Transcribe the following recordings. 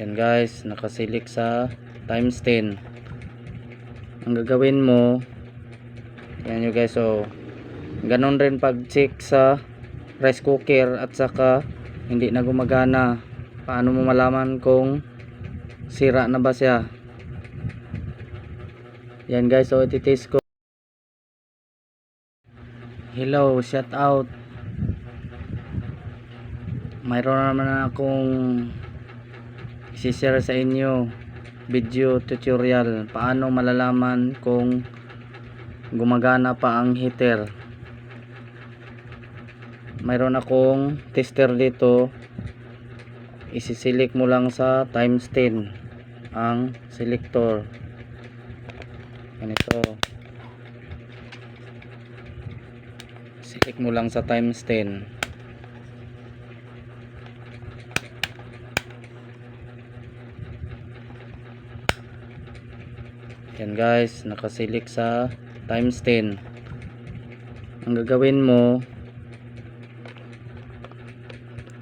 Yan guys, nakasilik sa times 10. Ang gagawin mo, yan nyo guys, so ganon rin pag check sa rice cooker at saka hindi na gumagana. Paano mo malaman kung sira na ba siya? Yan guys, so iti-test ko. Hello, shout out. Mayroon naman akong i-share sa inyo video tutorial paano malalaman kung gumagana pa ang heater. Mayroon akong tester dito, isisilik mo lang sa times 10 ang selector. Ganito, silik mo lang sa times 10. Yan guys, nakasilik sa times 10. Ang gagawin mo,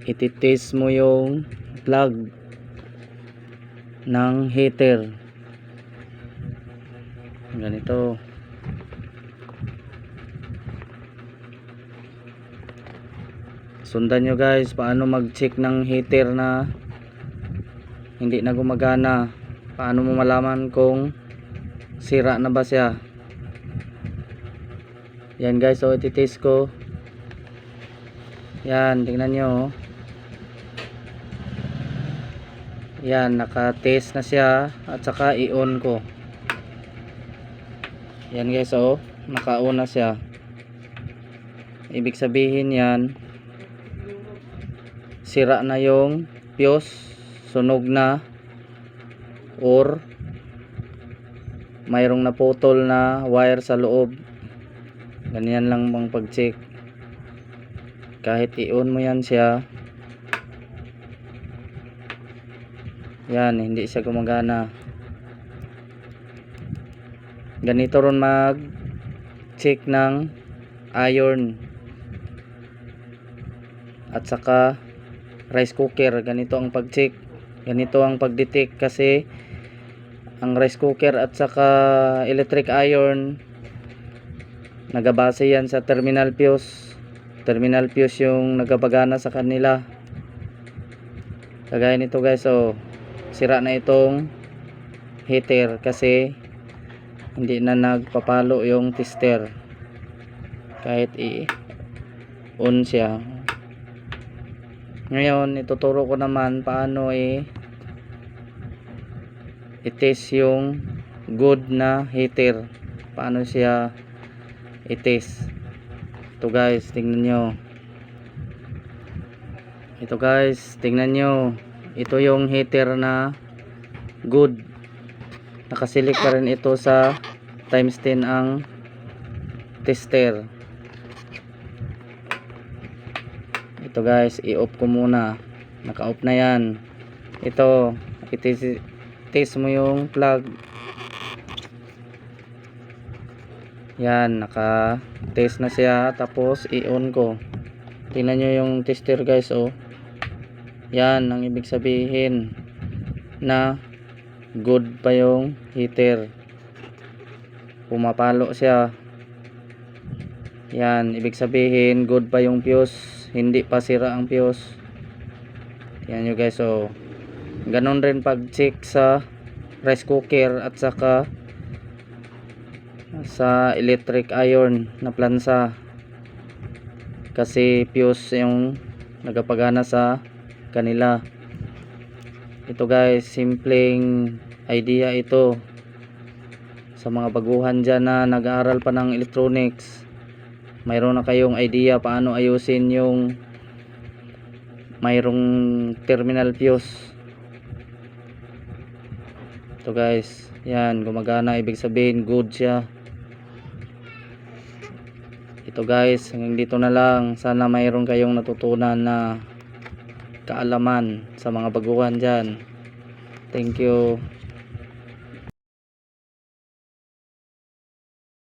iti-test mo yung plug ng heater. Ganito. Sundan nyo guys paano mag-check ng heater na hindi na gumagana. Paano mo malaman kung sira na ba siya? Yan guys, so iti-test ko. Yan, tingnan nyo. Yan, naka-test na siya at saka i-on ko. Yan guys, so naka-on na siya. Ibig sabihin yan, sira na yung fuse, sunog na, or mayroong naputol na wire sa loob. Ganyan lang bang pag-check. Kahit i-on mo yan siya, yan, hindi siya gumagana. Ganito ron mag-check ng iron at saka rice cooker. Ganito ang pag-check, ganito ang pag-detect, kasi ang rice cooker at saka electric iron, nagabase yan sa terminal fuse. Terminal fuse yung nagapagana sa kanila. Kagaya nito guys, so sira na itong heater kasi hindi na nagpapalo yung tester kahit i-on siya. Ngayon ituturo ko naman paano i-test yung good na heater. Paano siya i-test. Ito guys, tingnan nyo. Ito guys, tingnan nyo. Ito yung heater na good. Nakasilik pa rin ito sa times 10 ang tester. Ito guys, i-off ko muna. Naka-off na yan. Ito, test mo yung plug. Yan, naka-test na siya. Tapos i-on ko. Tingnan nyo yung tester guys, oh. Yan, ang ibig sabihin na good pa yung heater. Pumapalo siya. Yan, ibig sabihin good pa yung fuse, hindi pa sira ang fuse. Yan nyo guys, oh. Ganon rin pag check sa rice cooker at saka sa electric iron na plansa, kasi fuse yung nagapagana sa kanila. Ito guys, simpleng idea ito sa mga baguhan dyan na nag-aaral pa ng electronics. Mayroon na kayong idea paano ayusin yung mayroong terminal fuse. Ito guys, yan, gumagana, ibig sabihin good siya. Ito guys, hanggang dito na lang. Sana mayroon kayong natutunan na kaalaman sa mga baguhan dyan. Thank you.